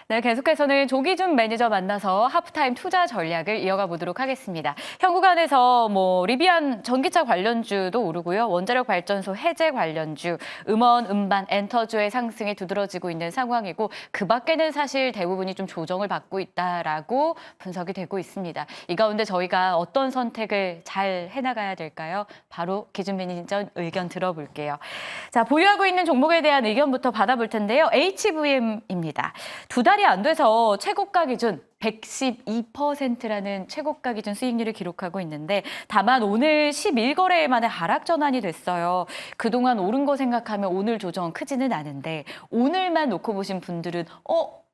네, 계속해서는 조기준 매니저 만나서 하프타임 투자 전략을 이어가 보도록 하겠습니다. 현구간에서 리비안 전기차 관련주도 오르고요. 원자력 발전소 해제 관련주, 음원, 음반, 엔터주의 상승이 두드러지고 있는 상황이고 그 밖에는 사실 대부분이 좀 조정을 받고 있다라고 분석이 되고 있습니다. 이 가운데 저희가 어떤 선택을 잘 해나가야 될까요? 바로 기준 매니저 의견 들어볼게요. 자, 보유하고 있는 종목에 대한 의견부터 받아볼 텐데요. HVM입니다. 두 달이 안 돼서 최고가 기준 112%라는 최고가 기준 수익률을 기록하고 있는데 다만 오늘 11거래 만에 하락 전환이 됐어요. 그동안 오른 거 생각하면 오늘 조정 크지는 않은데 오늘만 놓고 보신 분들은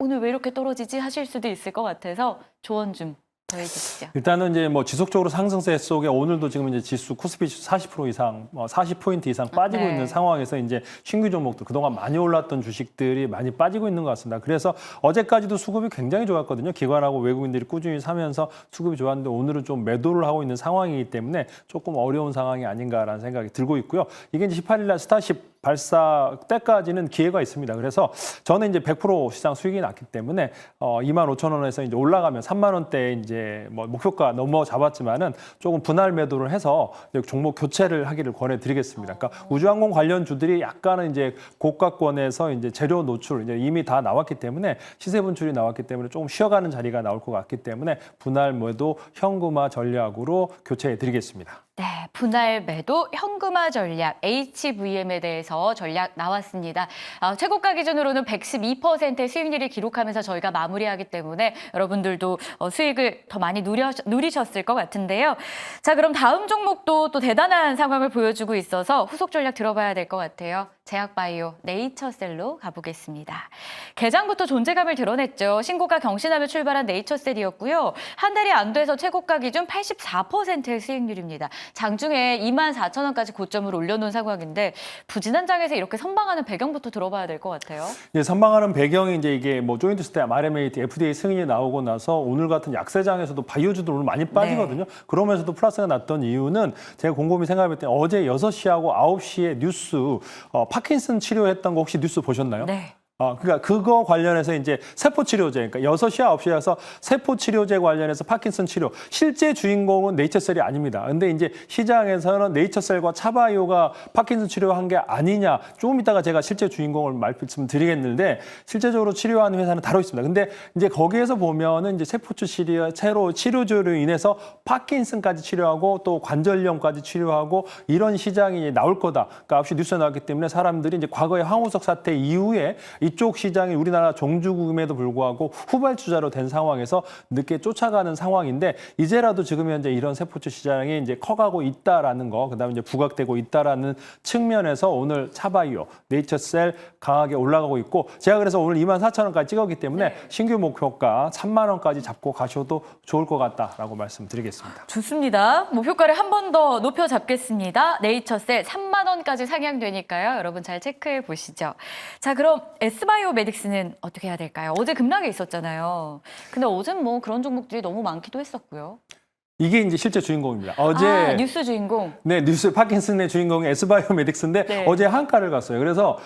오늘 왜 이렇게 떨어지지 하실 수도 있을 것 같아서 조언 좀 더해주시죠. 일단은 이제 지속적으로 상승세 속에 오늘도 지금 이제 지수 코스피 40% 이상, 40포인트 이상 빠지고 있는 상황에서 이제 신규 종목들 그동안 많이 올랐던 주식들이 많이 빠지고 있는 것 같습니다. 그래서 어제까지도 수급이 굉장히 좋았거든요. 기관하고 외국인들이 꾸준히 사면서 수급이 좋았는데 오늘은 좀 매도를 하고 있는 상황이기 때문에 조금 어려운 상황이 아닌가라는 생각이 들고 있고요. 이게 이제 18일 날 스타쉽 발사 때까지는 기회가 있습니다. 그래서 저는 이제 100% 시장 수익이 났기 때문에 25,000원에서 이제 올라가면 3만 원대에 이제 목표가 넘어 잡았지만은 조금 분할 매도를 해서 종목 교체를 하기를 권해드리겠습니다. 그러니까 우주항공 관련주들이 약간은 이제 고가권에서 이제 재료 노출 이제 이미 다 나왔기 때문에 시세 분출이 나왔기 때문에 조금 쉬어가는 자리가 나올 것 같기 때문에 분할 매도 현금화 전략으로 교체해드리겠습니다. 네, 분할 매도 현금화 전략 HVM에 대해서 전략 나왔습니다. 최고가 기준으로는 112%의 수익률을 기록하면서 저희가 마무리하기 때문에 여러분들도 수익을 더 많이 누리셨을 것 같은데요. 자, 그럼 다음 종목도 또 대단한 상황을 보여주고 있어서 후속 전략 들어봐야 될 것 같아요. 제약바이오 네이처셀로 가보겠습니다. 개장부터 존재감을 드러냈죠. 신고가 경신하며 출발한 네이처셀이었고요. 한 달이 안 돼서 최고가 기준 84%의 수익률입니다. 장중에 24,000원까지 고점을 올려놓은 상황인데 부진한 장에서 이렇게 선방하는 배경부터 들어봐야 될 것 같아요. 네, 선방하는 배경이 이제 이게 조인트 스텝, RMA, FDA 승인이 나오고 나서 오늘 같은 약세장에서도 바이오주들 오늘 많이 빠지거든요. 그러면서도 플러스가 났던 이유는 제가 곰곰이 생각해 때 어제 6시하고 9시에 뉴스 파킨슨 치료했던 거 혹시 뉴스 보셨나요? 네. 그러니까 그거 관련해서 이제 세포치료제, 그러니까 6시, 9시에서 세포치료제 관련해서 파킨슨 치료. 실제 주인공은 네이처셀이 아닙니다. 근데 이제 시장에서는 네이처셀과 차바이오가 파킨슨 치료한 게 아니냐. 조금 이따가 제가 실제 주인공을 말씀드리겠는데 실제적으로 치료하는 회사는 다루 있습니다. 근데 이제 거기에서 보면은 이제 치료제로 인해서 파킨슨까지 치료하고 또 관절염까지 치료하고 이런 시장이 나올 거다. 그러니까 9시 뉴스에 나왔기 때문에 사람들이 이제 과거의 황우석 사태 이후에 이쪽 시장이 우리나라 종주국임에도 불구하고 후발주자로 된 상황에서 늦게 쫓아가는 상황인데 이제라도 지금 현재 이런 세포주 시장이 이제 커가고 있다라는 거, 그다음에 이제 부각되고 있다라는 측면에서 오늘 차바이오, 네이처셀 강하게 올라가고 있고 제가 그래서 오늘 24,000원까지 찍었기 때문에 신규 목표가 3만 원까지 잡고 가셔도 좋을 것 같다라고 말씀드리겠습니다. 좋습니다. 목표가를 한 번 더 높여 잡겠습니다. 네이처셀 3만 원까지 상향되니까요. 여러분 잘 체크해 보시죠. 자, 그럼 S바이오메딕스는 어떻게 해야 될까요? 어제 급락이 있었잖아요. 근데 어제는 그런 종목들이 너무 많기도 했었고요. 이게 이제 실제 주인공입니다. 어제 뉴스 주인공. 네, 뉴스 파킨슨의 주인공이 S바이오메딕스인데 어제 한가를 갔어요. 그래서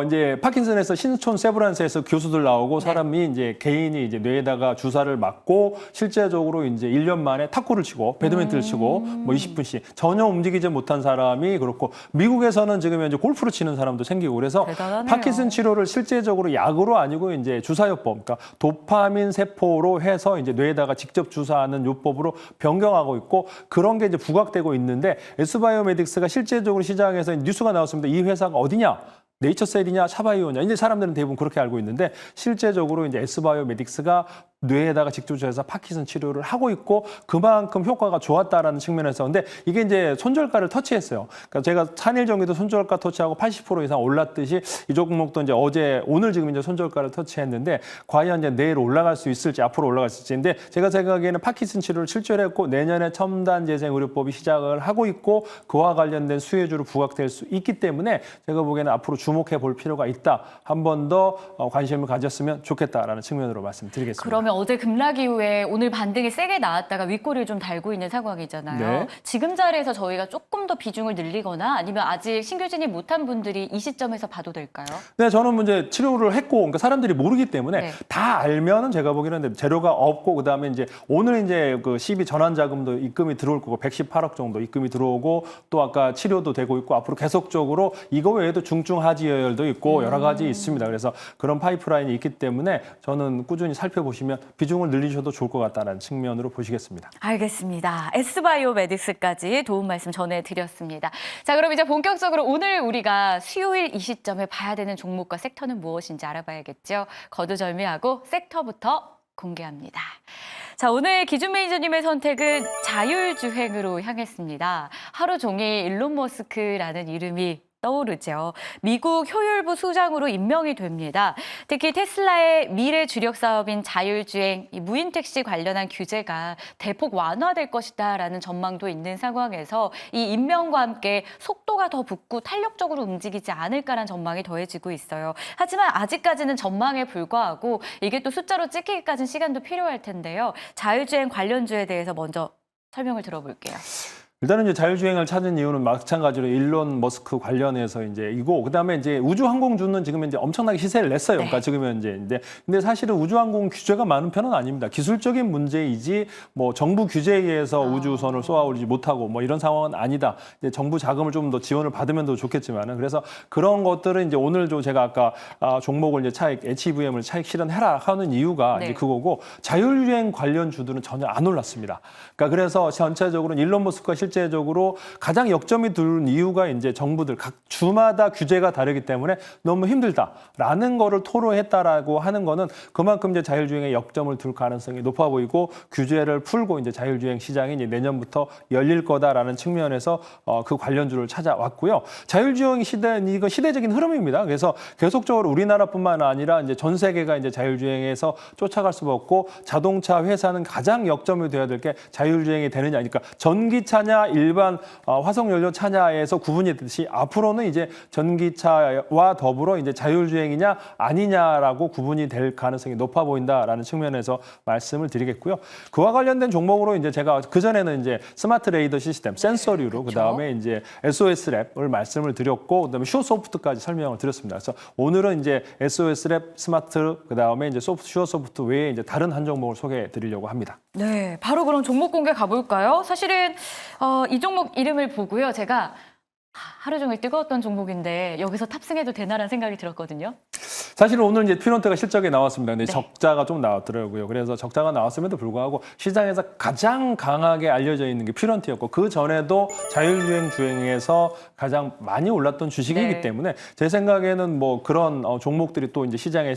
이제 파킨슨에서 신촌 세브란스에서 교수들 나오고 사람이 이제 개인이 이제 뇌에다가 주사를 맞고 실제적으로 이제 1년 만에 탁구를 치고 배드민턴을 치고 20분씩 전혀 움직이지 못한 사람이 그렇고 미국에서는 지금 현재 골프를 치는 사람도 생기고 그래서 대단하네요. 파킨슨 치료를 실제적으로 약으로 아니고 이제 주사요법, 그러니까 도파민 세포로 해서 이제 뇌에다가 직접 주사하는 요법으로 변경하고 있고 그런 게 이제 부각되고 있는데 S바이오메딕스가 실제적으로 시장에서 뉴스가 나왔습니다. 이 회사가 어디냐? 네이처셀이냐, 차바이오냐. 이제 사람들은 대부분 그렇게 알고 있는데 실제적으로 이제 S바이오메딕스가 뇌에다가 직접 주사해서 파킨슨 치료를 하고 있고 그만큼 효과가 좋았다라는 측면에서 근데 이게 이제 손절가를 터치했어요. 그러니까 제가 한일전기도 손절가 터치하고 80% 이상 올랐듯이 이 종목도 이제 오늘 지금 이제 손절가를 터치했는데 과연 이제 내일 올라갈 수 있을지 앞으로 올라갈 수 있을지 근데 제가 생각에는 파킨슨 치료를 실제했고 내년에 첨단 재생 의료법이 시작을 하고 있고 그와 관련된 수혜주로 부각될 수 있기 때문에 제가 보기에는 앞으로 주목해 볼 필요가 있다. 한 번 더 관심을 가졌으면 좋겠다라는 측면으로 말씀드리겠습니다. 그렇다면 어제 급락 이후에 오늘 반등이 세게 나왔다가 윗꼬리를 좀 달고 있는 상황이잖아요. 네. 지금 자리에서 저희가 조금 더 비중을 늘리거나 아니면 아직 신규 진입 못한 분들이 이 시점에서 봐도 될까요? 네, 저는 이제 치료를 했고, 그러니까 사람들이 모르기 때문에 네. 다 알면은 제가 보기에는 재료가 없고, 그 다음에 이제 오늘 이제 그 12 전환 자금도 입금이 들어올 거고, 118억 정도 입금이 들어오고, 또 아까 치료도 되고 있고, 앞으로 계속적으로 이거 외에도 중증 하지혈도 있고 여러 가지 있습니다. 그래서 그런 파이프라인이 있기 때문에 저는 꾸준히 살펴보시면 비중을 늘리셔도 좋을 것 같다는 측면으로 보시겠습니다. 알겠습니다. S바이오메딕스까지 도움 말씀 전해드렸습니다. 자, 그럼 이제 본격적으로 오늘 우리가 수요일 이 시점에 봐야 되는 종목과 섹터는 무엇인지 알아봐야겠죠. 거두절미하고 섹터부터 공개합니다. 자, 오늘 기준 매니저님의 선택은 자율주행으로 향했습니다. 하루 종일 일론 머스크라는 이름이 떠오르죠. 미국 효율부 수장으로 임명이 됩니다. 특히 테슬라의 미래 주력 사업인 자율주행, 이 무인 택시 관련한 규제가 대폭 완화될 것이다라는 전망도 있는 상황에서 이 임명과 함께 속도가 더 붙고 탄력적으로 움직이지 않을까라는 전망이 더해지고 있어요. 하지만 아직까지는 전망에 불과하고 이게 또 숫자로 찍히기까지는 시간도 필요할 텐데요. 자율주행 관련주에 대해서 먼저 설명을 들어볼게요. 일단은 이제 자율주행을 찾은 이유는 마찬가지로 일론 머스크 관련해서 이제 이고, 그다음에 이제 우주항공주는 지금 이제 엄청나게 시세를 냈어요. 그러니까 지금 현재. 근데 사실은 우주항공 규제가 많은 편은 아닙니다. 기술적인 문제이지 뭐 정부 규제에 의해서 우주선을 쏘아올리지 못하고 뭐 이런 상황은 아니다. 이제 정부 자금을 좀 더 지원을 받으면 더 좋겠지만은, 그래서 그런 것들은 이제 오늘도 제가 아까 종목을 이제 차익 HVM을 차익 실현해라 하는 이유가 이제 그거고, 자율주행 관련 주들은 전혀 안 올랐습니다. 그러니까 그래서 전체적으로 일론 머스크가 실제적으로 가장 역점이 두는 이유가 이제 정부들 각 주마다 규제가 다르기 때문에 너무 힘들다라는 거를 토로했다라고 하는 거는 그만큼 이제 자율주행에 역점을 둘 가능성이 높아 보이고, 규제를 풀고 이제 자율주행 시장이 이제 내년부터 열릴 거다라는 측면에서 그 관련주를 찾아왔고요. 자율주행 시대는 이거 시대적인 흐름입니다. 그래서 계속적으로 우리나라뿐만 아니라 이제 전 세계가 이제 자율주행에서 쫓아갈 수밖에 없고, 자동차 회사는 가장 역점이 되어야 될 게 자율주행이 되느냐, 그러니까 전기차냐 일반 화석연료 차냐에서 구분이 되듯이 앞으로는 이제 전기차와 더불어 이제 자율주행이냐 아니냐라고 구분이 될 가능성이 높아 보인다라는 측면에서 말씀을 드리겠고요. 그와 관련된 종목으로 이제 제가 그전에는 이제 스마트 레이더 시스템, 센서류로 그다음에 이제 SOS 랩을 말씀을 드렸고, 그다음에 슈어소프트까지 설명을 드렸습니다. 그래서 오늘은 이제 SOS 랩, 스마트, 그다음에 이제 슈어소프트 외에 이제 다른 한 종목을 소개해 드리려고 합니다. 네, 바로 그럼 종목 공개 가볼까요? 사실은 이 종목 이름을 보고요, 제가 하루 종일 뜨거웠던 종목인데 여기서 탑승해도 되나라는 생각이 들었거든요. 사실 오늘 이제 피론트가 실적이 나왔습니다. 근데 적자가 좀 나왔더라고요. 그래서 적자가 나왔음에도 불구하고 시장에서 가장 강하게 알려져 있는 게 피론트였고, 그 전에도 자율주행 주행에서 가장 많이 올랐던 주식이기 때문에 제 생각에는 뭐 그런 종목들이 또 이제 시장에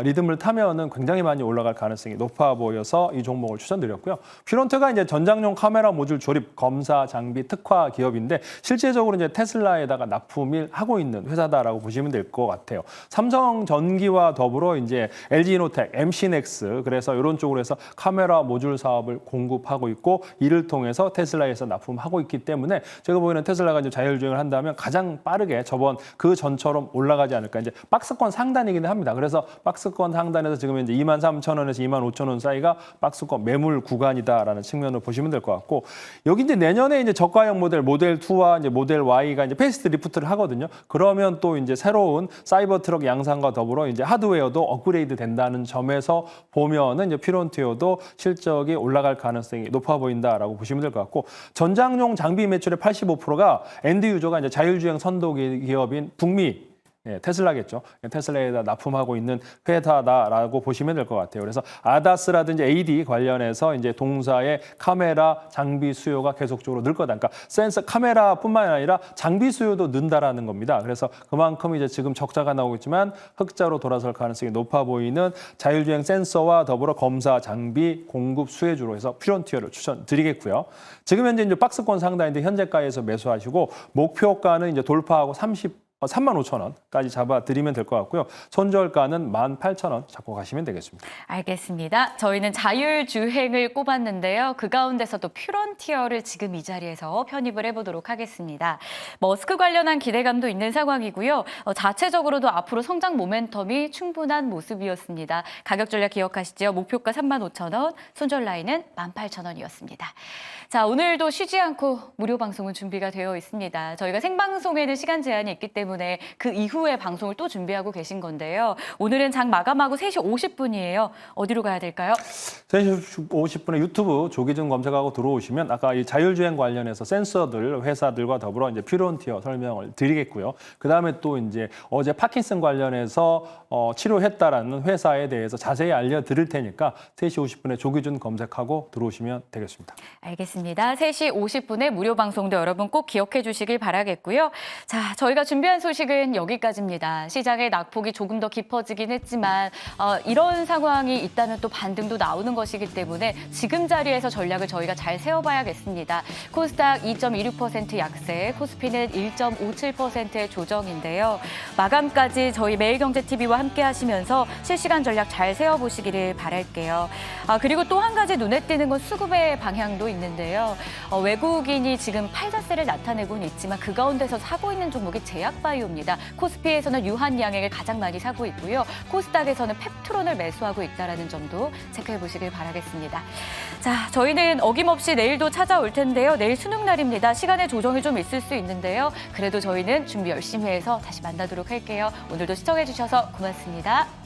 리듬을 타면은 굉장히 많이 올라갈 가능성이 높아 보여서 이 종목을 추천드렸고요. 피론트가 이제 전장용 카메라 모듈 조립, 검사, 장비, 특화 기업인데 실제적으로 이제 테슬라에다가 납품을 하고 있는 회사다라고 보시면 될 것 같아요. 삼성전기와 더불어 이제 LG이노텍, MC넥스, 그래서 이런 쪽으로 해서 카메라 모듈 사업을 공급하고 있고, 이를 통해서 테슬라에서 납품하고 있기 때문에 제가 보기에는 테슬라가 이제 자율주행을 한다면 가장 빠르게 저번 그 전처럼 올라가지 않을까. 이제 박스권 상단이긴 합니다. 그래서 박스권 상단에서 지금 이제 23,000원에서 25,000원 사이가 박스권 매물 구간이다라는 측면으로 보시면 될 것 같고, 여기 이제 내년에 이제 저가형 모델 2와 이제 모델 Y가 이제 페이스 리프트를 하거든요. 그러면 또 이제 새로운 사이버 트럭 양산과 더불어 이제 하드웨어도 업그레이드 된다는 점에서 보면은 이제 피론티어도 실적이 올라갈 가능성이 높아 보인다라고 보시면 될 것 같고, 전장용 장비 매출의 85%가 엔드 유저가 이제 자율주행 선도 기업인 북미 테슬라겠죠. 테슬라에다 납품하고 있는 회사다라고 보시면 될 것 같아요. 그래서 아다스라든지 AD 관련해서 이제 동사의 카메라 장비 수요가 계속적으로 늘 거다. 그러니까 센서 카메라뿐만 아니라 장비 수요도 는다라는 겁니다. 그래서 그만큼 이제 지금 적자가 나오고 있지만 흑자로 돌아설 가능성이 높아 보이는 자율주행 센서와 더불어 검사 장비 공급 수혜주로 해서 피론티어를 추천드리겠고요. 지금 현재 이제 박스권 상단인데 현재가에서 매수하시고, 목표가는 이제 돌파하고 30 35,000원까지 잡아드리면 될 것 같고요. 손절가는 18,000원 잡고 가시면 되겠습니다. 알겠습니다. 저희는 자율주행을 꼽았는데요. 그 가운데서도 퓨런티어를 지금 이 자리에서 편입을 해보도록 하겠습니다. 머스크 관련한 기대감도 있는 상황이고요. 자체적으로도 앞으로 성장 모멘텀이 충분한 모습이었습니다. 가격 전략 기억하시죠? 목표가 35,000원, 손절 라인은 18,000원이었습니다. 자, 오늘도 쉬지 않고 무료 방송은 준비가 되어 있습니다. 저희가 생방송에는 시간 제한이 있기 때문에 그 이후에 방송을 또 준비하고 계신 건데요. 오늘은 장 마감하고 3시 50분이에요. 어디로 가야 될까요? 3시 50분에 유튜브 조기준 검색하고 들어오시면 아까 이 자율주행 관련해서 센서들 회사들과 더불어 이제 퓨런티어 설명을 드리겠고요. 그다음에 또 이제 어제 파킨슨 관련해서 치료했다라는 회사에 대해서 자세히 알려드릴 테니까 3시 50분에 조기준 검색하고 들어오시면 되겠습니다. 알겠습니다. 3시 50분에 무료 방송도 여러분 꼭 기억해 주시길 바라겠고요. 자, 저희가 준비한 소식은 여기까지입니다. 시장의 낙폭이 조금 더 깊어지긴 했지만 이런 상황이 있다면 또 반등도 나오는 것이기 때문에 지금 자리에서 전략을 저희가 잘 세워봐야겠습니다. 코스닥 2.26% 약세, 코스피는 1.57%의 조정인데요. 마감까지 저희 매일경제TV와 함께 하시면서 실시간 전략 잘 세워보시기를 바랄게요. 그리고 또 한 가지 눈에 띄는 건 수급의 방향도 있는데요. 외국인이 지금 팔자세를 나타내고는 있지만 그 가운데서 사고 있는 종목이 제약바이오입니다. 코스피에서는 유한양액을 가장 많이 사고 있고요. 코스닥에서는 펩트론을 매수하고 있다는 점도 체크해 보시길 바라겠습니다. 자, 저희는 어김없이 내일도 찾아올 텐데요. 내일 수능 날입니다. 시간의 조정이 좀 있을 수 있는데요. 그래도 저희는 준비 열심히 해서 다시 만나도록 할게요. 오늘도 시청해 주셔서 고맙습니다.